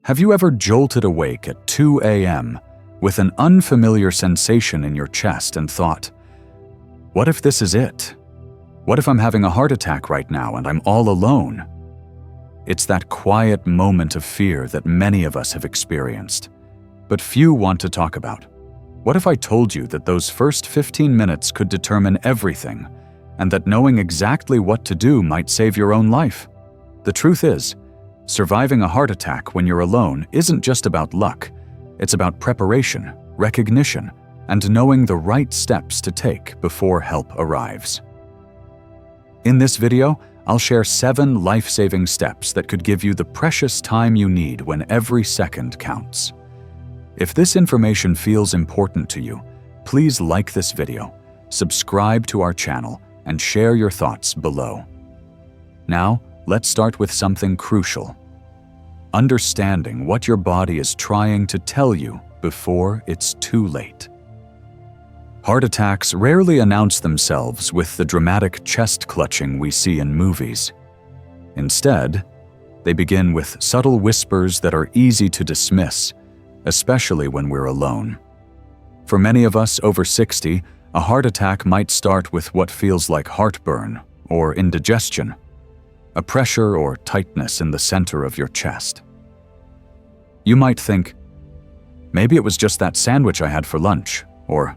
Have you ever jolted awake at 2 a.m. with an unfamiliar sensation in your chest and thought, what if this is it? What if I'm having a heart attack right now and I'm all alone? It's that quiet moment of fear that many of us have experienced, but few want to talk about. What if I told you that those first 15 minutes could determine everything, and that knowing exactly what to do might save your own life? The truth is, surviving a heart attack when you're alone isn't just about luck. It's about preparation, recognition, and knowing the right steps to take before help arrives. In this video, I'll share 7 life-saving steps that could give you the precious time you need when every second counts. If this information feels important to you, please like this video, subscribe to our channel, and share your thoughts below. Now, let's start with something crucial. Understanding what your body is trying to tell you before it's too late. Heart attacks rarely announce themselves with the dramatic chest clutching we see in movies. Instead, they begin with subtle whispers that are easy to dismiss, especially when we're alone. For many of us over 60, a heart attack might start with what feels like heartburn or indigestion, a pressure or tightness in the center of your chest. You might think, maybe it was just that sandwich I had for lunch, or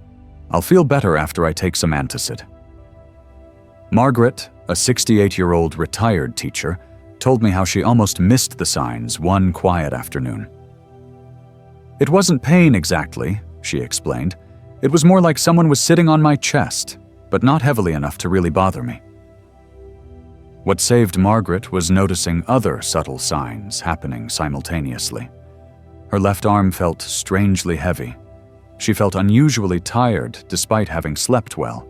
I'll feel better after I take some antacid. Margaret, a 68-year-old retired teacher, told me how she almost missed the signs one quiet afternoon. It wasn't pain exactly, she explained. It was more like someone was sitting on my chest, but not heavily enough to really bother me. What saved Margaret was noticing other subtle signs happening simultaneously. Her left arm felt strangely heavy. She felt unusually tired despite having slept well,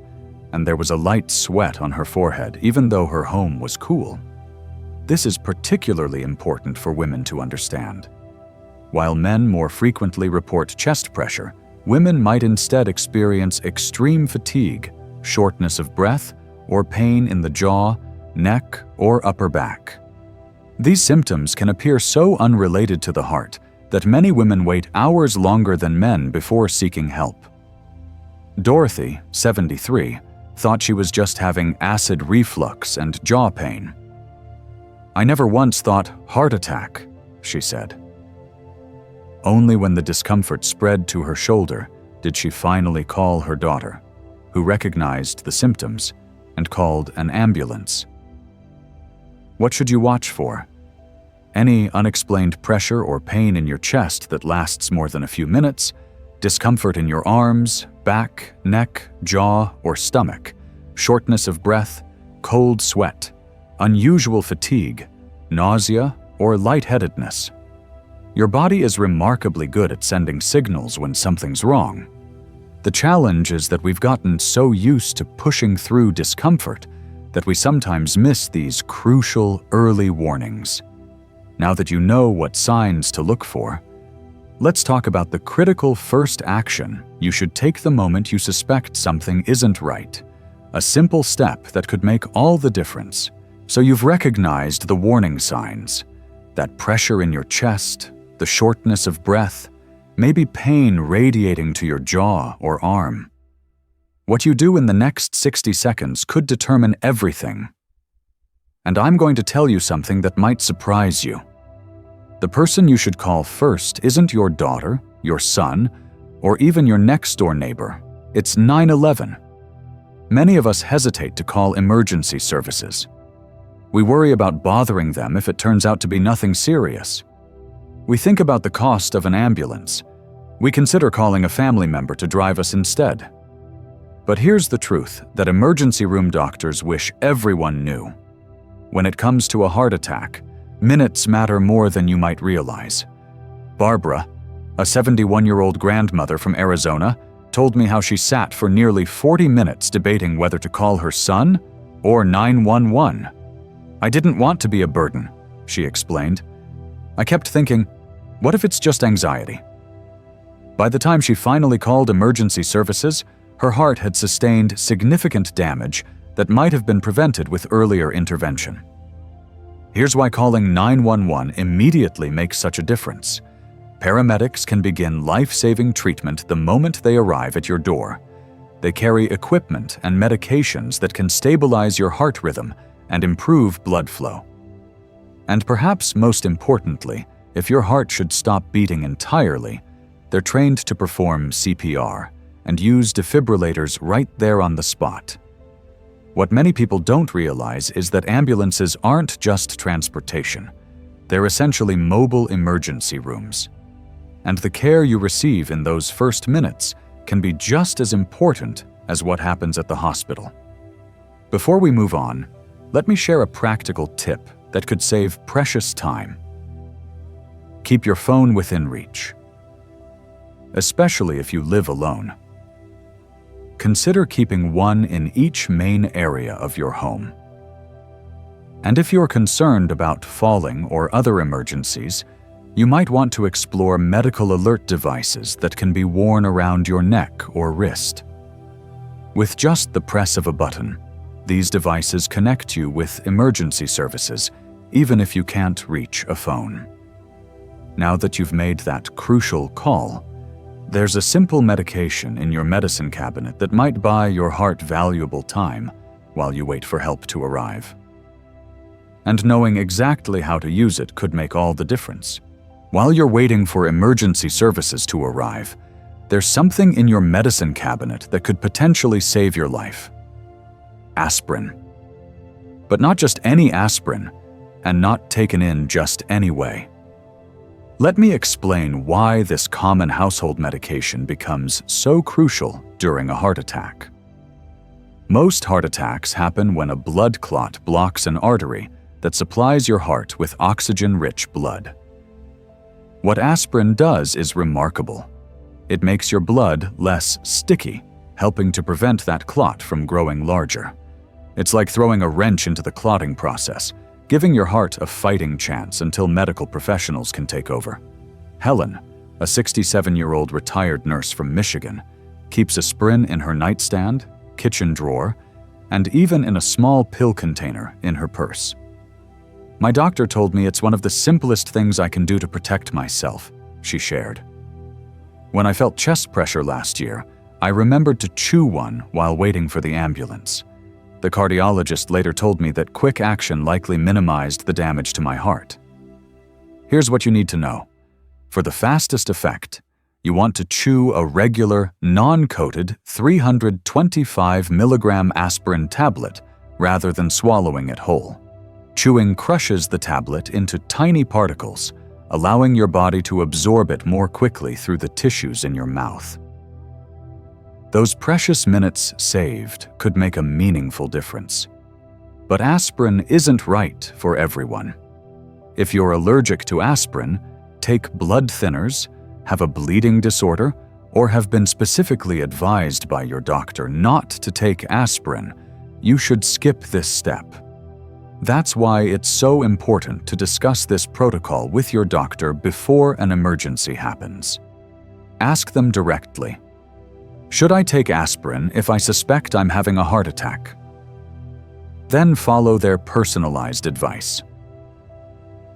and there was a light sweat on her forehead even though her home was cool. This is particularly important for women to understand. While men more frequently report chest pressure, women might instead experience extreme fatigue, shortness of breath, or pain in the jaw, neck, or upper back. These symptoms can appear so unrelated to the heart that many women wait hours longer than men before seeking help. Dorothy, 73, thought she was just having acid reflux and jaw pain. "I never once thought heart attack," she said. Only when the discomfort spread to her shoulder did she finally call her daughter, who recognized the symptoms and called an ambulance. What should you watch for? Any unexplained pressure or pain in your chest that lasts more than a few minutes, discomfort in your arms, back, neck, jaw, or stomach, shortness of breath, cold sweat, unusual fatigue, nausea, or lightheadedness. Your body is remarkably good at sending signals when something's wrong. The challenge is that we've gotten so used to pushing through discomfort that we sometimes miss these crucial early warnings. Now that you know what signs to look for, let's talk about the critical first action you should take the moment you suspect something isn't right. A simple step that could make all the difference. So you've recognized the warning signs, that pressure in your chest, the shortness of breath, maybe pain radiating to your jaw or arm. What you do in the next 60 seconds could determine everything. And I'm going to tell you something that might surprise you. The person you should call first isn't your daughter, your son, or even your next-door neighbor. It's 911. Many of us hesitate to call emergency services. We worry about bothering them if it turns out to be nothing serious. We think about the cost of an ambulance. We consider calling a family member to drive us instead. But here's the truth that emergency room doctors wish everyone knew. When it comes to a heart attack, minutes matter more than you might realize. Barbara, a 71-year-old grandmother from Arizona, told me how she sat for nearly 40 minutes debating whether to call her son or 911. "I didn't want to be a burden," she explained. "I kept thinking, what if it's just anxiety?" By the time she finally called emergency services, her heart had sustained significant damage that might have been prevented with earlier intervention. Here's why calling 911 immediately makes such a difference. Paramedics can begin life-saving treatment the moment they arrive at your door. They carry equipment and medications that can stabilize your heart rhythm and improve blood flow. And perhaps most importantly, if your heart should stop beating entirely, they're trained to perform CPR and use defibrillators right there on the spot. What many people don't realize is that ambulances aren't just transportation. They're essentially mobile emergency rooms. And the care you receive in those first minutes can be just as important as what happens at the hospital. Before we move on, let me share a practical tip that could save precious time. Keep your phone within reach, especially if you live alone. Consider keeping one in each main area of your home. And if you're concerned about falling or other emergencies, you might want to explore medical alert devices that can be worn around your neck or wrist. With just the press of a button, these devices connect you with emergency services, even if you can't reach a phone. Now that you've made that crucial call, there's a simple medication in your medicine cabinet that might buy your heart valuable time while you wait for help to arrive. And knowing exactly how to use it could make all the difference. While you're waiting for emergency services to arrive, there's something in your medicine cabinet that could potentially save your life. Aspirin. But not just any aspirin, and not taken in just any way. Let me explain why this common household medication becomes so crucial during a heart attack. Most heart attacks happen when a blood clot blocks an artery that supplies your heart with oxygen-rich blood. What aspirin does is remarkable. It makes your blood less sticky, helping to prevent that clot from growing larger. It's like throwing a wrench into the clotting process, giving your heart a fighting chance until medical professionals can take over. Helen, a 67-year-old retired nurse from Michigan, keeps aspirin in her nightstand, kitchen drawer, and even in a small pill container in her purse. "My doctor told me it's one of the simplest things I can do to protect myself," she shared. "When I felt chest pressure last year, I remembered to chew one while waiting for the ambulance. The cardiologist later told me that quick action likely minimized the damage to my heart." Here's what you need to know. For the fastest effect, you want to chew a regular, non-coated 325 milligram aspirin tablet rather than swallowing it whole. Chewing crushes the tablet into tiny particles, allowing your body to absorb it more quickly through the tissues in your mouth. Those precious minutes saved could make a meaningful difference. But aspirin isn't right for everyone. If you're allergic to aspirin, take blood thinners, have a bleeding disorder, or have been specifically advised by your doctor not to take aspirin, you should skip this step. That's why it's so important to discuss this protocol with your doctor before an emergency happens. Ask them directly. Should I take aspirin if I suspect I'm having a heart attack? Then follow their personalized advice.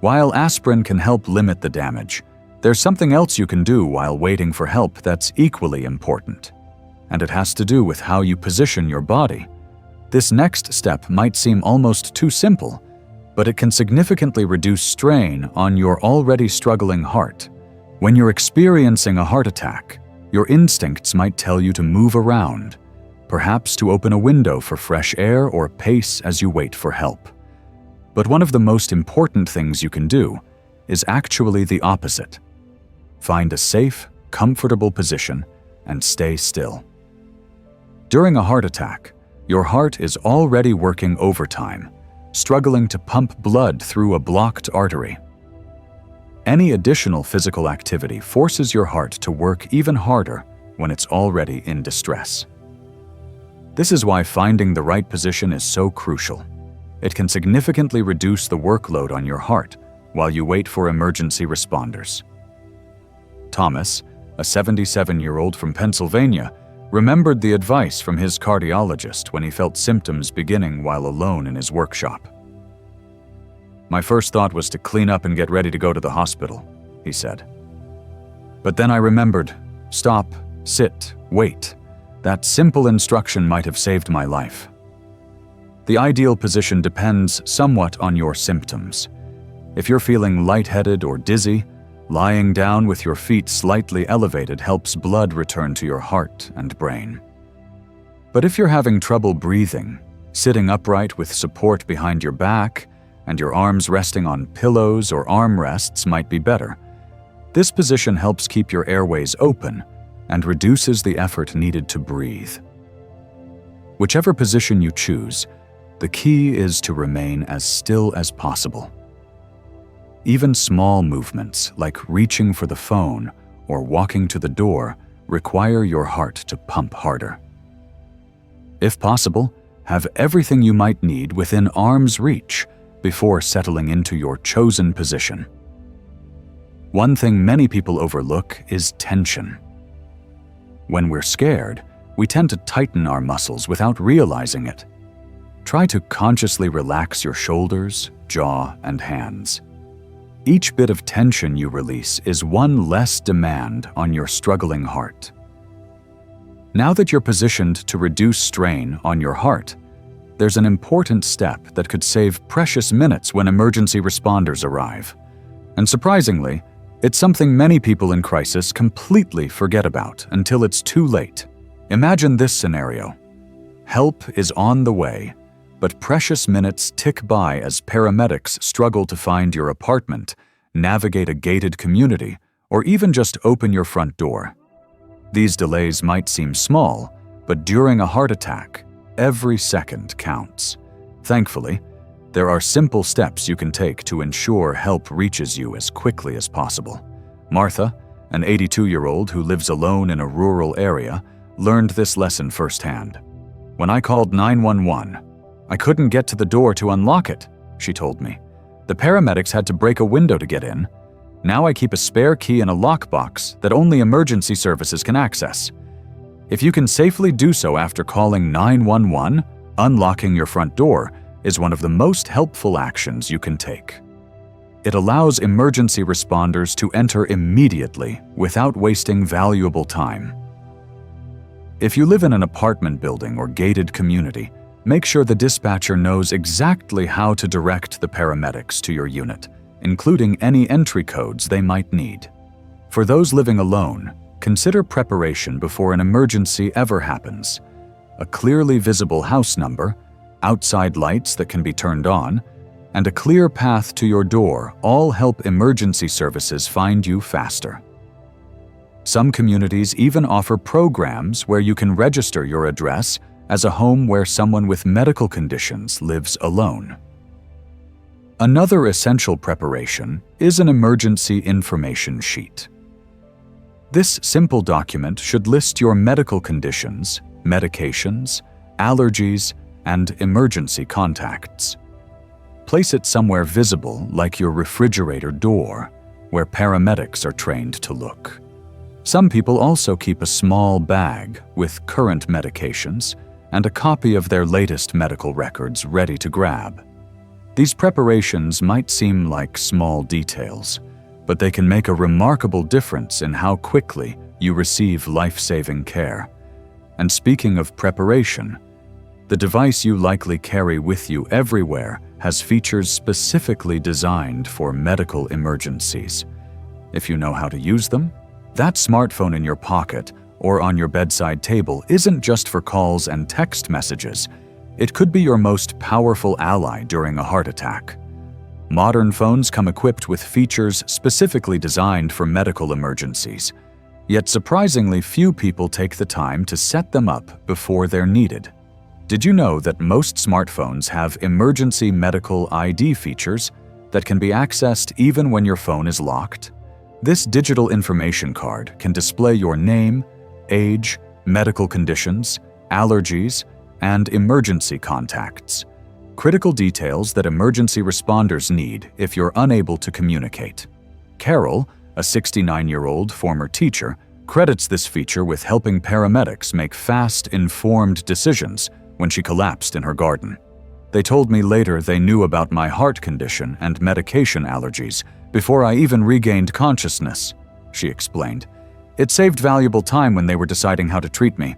While aspirin can help limit the damage, there's something else you can do while waiting for help that's equally important. And it has to do with how you position your body. This next step might seem almost too simple, but it can significantly reduce strain on your already struggling heart. When you're experiencing a heart attack, your instincts might tell you to move around, perhaps to open a window for fresh air or pace as you wait for help. But one of the most important things you can do is actually the opposite. Find a safe, comfortable position and stay still. During a heart attack, your heart is already working overtime, struggling to pump blood through a blocked artery. Any additional physical activity forces your heart to work even harder when it's already in distress. This is why finding the right position is so crucial. It can significantly reduce the workload on your heart while you wait for emergency responders. Thomas, a 77-year-old from Pennsylvania, remembered the advice from his cardiologist when he felt symptoms beginning while alone in his workshop. My first thought was to clean up and get ready to go to the hospital," he said. But then I remembered, stop, sit, wait. That simple instruction might have saved my life. The ideal position depends somewhat on your symptoms. If you're feeling lightheaded or dizzy, lying down with your feet slightly elevated helps blood return to your heart and brain. But if you're having trouble breathing, sitting upright with support behind your back and your arms resting on pillows or armrests might be better. This position helps keep your airways open and reduces the effort needed to breathe. Whichever position you choose, the key is to remain as still as possible. Even small movements like reaching for the phone or walking to the door require your heart to pump harder. If possible, have everything you might need within arm's reach before settling into your chosen position. One thing many people overlook is tension. When we're scared, we tend to tighten our muscles without realizing it. Try to consciously relax your shoulders, jaw, and hands. Each bit of tension you release is one less demand on your struggling heart. Now that you're positioned to reduce strain on your heart, there's an important step that could save precious minutes when emergency responders arrive. And surprisingly, it's something many people in crisis completely forget about until it's too late. Imagine this scenario. Help is on the way, but precious minutes tick by as paramedics struggle to find your apartment, navigate a gated community, or even just open your front door. These delays might seem small, but during a heart attack, every second counts. Thankfully, there are simple steps you can take to ensure help reaches you as quickly as possible. Martha, an 82-year-old who lives alone in a rural area, learned this lesson firsthand. "When I called 911, I couldn't get to the door to unlock it," she told me. "The paramedics had to break a window to get in. Now I keep a spare key in a lockbox that only emergency services can access. If you can safely do so after calling 911, unlocking your front door is one of the most helpful actions you can take. It allows emergency responders to enter immediately without wasting valuable time." If you live in an apartment building or gated community, make sure the dispatcher knows exactly how to direct the paramedics to your unit, including any entry codes they might need. For those living alone, consider preparation before an emergency ever happens. A clearly visible house number, outside lights that can be turned on, and a clear path to your door all help emergency services find you faster. Some communities even offer programs where you can register your address as a home where someone with medical conditions lives alone. Another essential preparation is an emergency information sheet. This simple document should list your medical conditions, medications, allergies, and emergency contacts. Place it somewhere visible, like your refrigerator door, where paramedics are trained to look. Some people also keep a small bag with current medications and a copy of their latest medical records ready to grab. These preparations might seem like small details, but they can make a remarkable difference in how quickly you receive life-saving care. And speaking of preparation, the device you likely carry with you everywhere has features specifically designed for medical emergencies. If you know how to use them, that smartphone in your pocket or on your bedside table isn't just for calls and text messages. It could be your most powerful ally during a heart attack. Modern phones come equipped with features specifically designed for medical emergencies, yet surprisingly few people take the time to set them up before they're needed. Did you know that most smartphones have emergency medical ID features that can be accessed even when your phone is locked? This digital information card can display your name, age, medical conditions, allergies, and emergency contacts, critical details that emergency responders need if you're unable to communicate. Carol, a 69-year-old former teacher, credits this feature with helping paramedics make fast, informed decisions when she collapsed in her garden. They told me later they knew about my heart condition and medication allergies before I even regained consciousness, she explained. It saved valuable time when they were deciding how to treat me.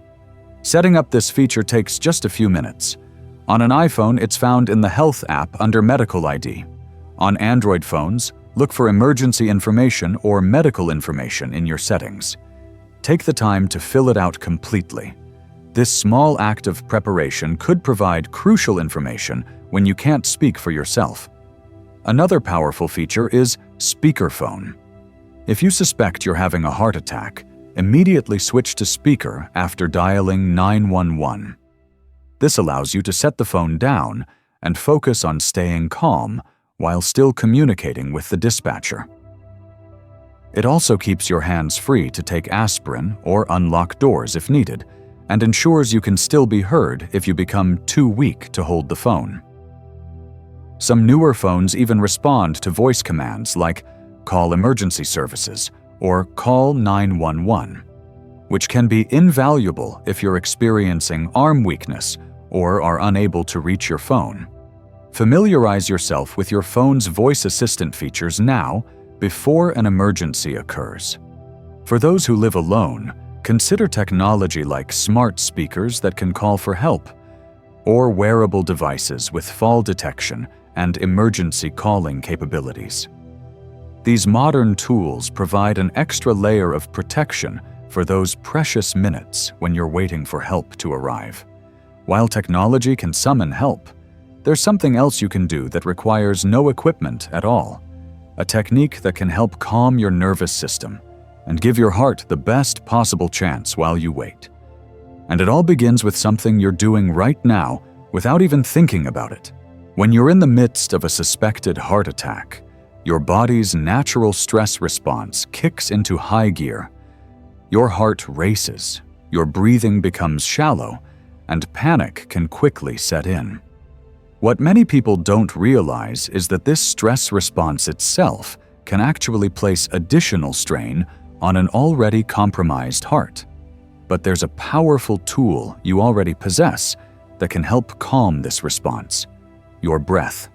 Setting up this feature takes just a few minutes. On an iPhone, it's found in the Health app under Medical ID. On Android phones, look for emergency information or medical information in your settings. Take the time to fill it out completely. This small act of preparation could provide crucial information when you can't speak for yourself. Another powerful feature is speakerphone. If you suspect you're having a heart attack, immediately switch to speaker after dialing 911. This allows you to set the phone down and focus on staying calm while still communicating with the dispatcher. It also keeps your hands free to take aspirin or unlock doors if needed, and ensures you can still be heard if you become too weak to hold the phone. Some newer phones even respond to voice commands like call emergency services or call 911, which can be invaluable if you're experiencing arm weakness or are unable to reach your phone. Familiarize yourself with your phone's voice assistant features now before an emergency occurs. For those who live alone, consider technology like smart speakers that can call for help, or wearable devices with fall detection and emergency calling capabilities. These modern tools provide an extra layer of protection for those precious minutes when you're waiting for help to arrive. While technology can summon help, there's something else you can do that requires no equipment at all, a technique that can help calm your nervous system and give your heart the best possible chance while you wait. And it all begins with something you're doing right now without even thinking about it. When you're in the midst of a suspected heart attack, your body's natural stress response kicks into high gear. Your heart races, your breathing becomes shallow, and panic can quickly set in. What many people don't realize is that this stress response itself can actually place additional strain on an already compromised heart. But there's a powerful tool you already possess that can help calm this response: your breath.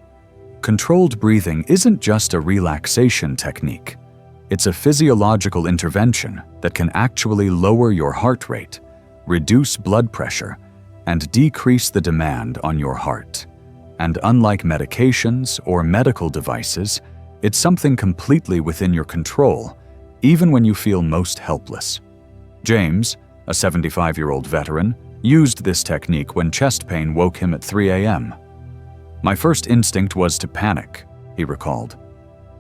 Controlled breathing isn't just a relaxation technique. It's a physiological intervention that can actually lower your heart rate, reduce blood pressure, and decrease the demand on your heart. And unlike medications or medical devices, it's something completely within your control, even when you feel most helpless. James, a 75-year-old veteran, used this technique when chest pain woke him at 3 a.m. My first instinct was to panic, he recalled.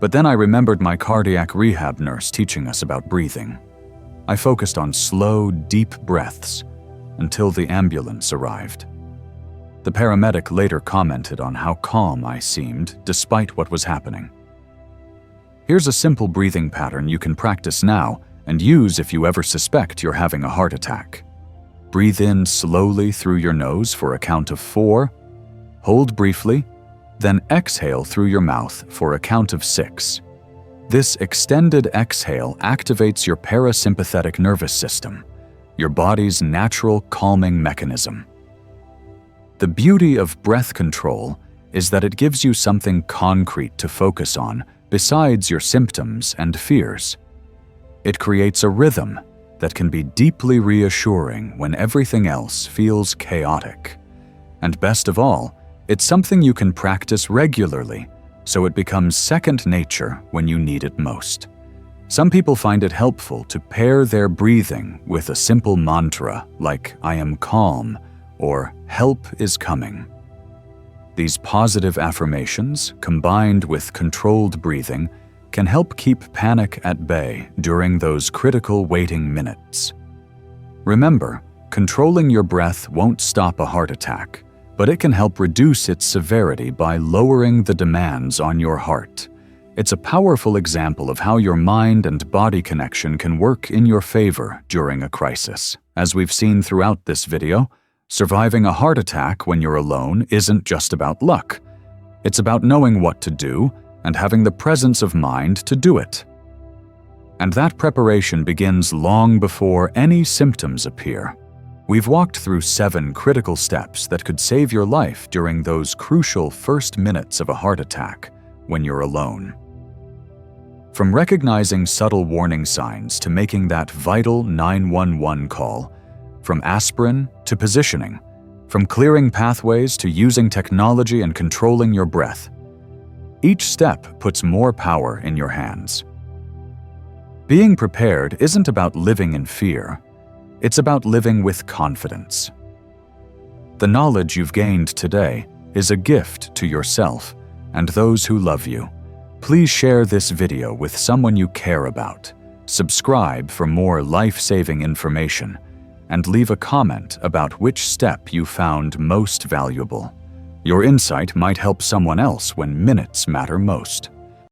But then I remembered my cardiac rehab nurse teaching us about breathing. I focused on slow, deep breaths until the ambulance arrived. The paramedic later commented on how calm I seemed despite what was happening. Here's a simple breathing pattern you can practice now and use if you ever suspect you're having a heart attack. Breathe in slowly through your nose for a count of 4, hold briefly, then exhale through your mouth for a count of 6. This extended exhale activates your parasympathetic nervous system, your body's natural calming mechanism. The beauty of breath control is that it gives you something concrete to focus on besides your symptoms and fears. It creates a rhythm that can be deeply reassuring when everything else feels chaotic. And best of all, it's something you can practice regularly, so it becomes second nature when you need it most. Some people find it helpful to pair their breathing with a simple mantra like "I am calm" or "help is coming." These positive affirmations, combined with controlled breathing, can help keep panic at bay during those critical waiting minutes. Remember, controlling your breath won't stop a heart attack, but it can help reduce its severity by lowering the demands on your heart. It's a powerful example of how your mind and body connection can work in your favor during a crisis. As we've seen throughout this video, surviving a heart attack when you're alone isn't just about luck. It's about knowing what to do and having the presence of mind to do it. And that preparation begins long before any symptoms appear. We've walked through 7 critical steps that could save your life during those crucial first minutes of a heart attack when you're alone. From recognizing subtle warning signs to making that vital 911 call, from aspirin to positioning, from clearing pathways to using technology and controlling your breath, each step puts more power in your hands. Being prepared isn't about living in fear. It's about living with confidence. The knowledge you've gained today is a gift to yourself and those who love you. Please share this video with someone you care about, subscribe for more life-saving information, and leave a comment about which step you found most valuable. Your insight might help someone else when minutes matter most.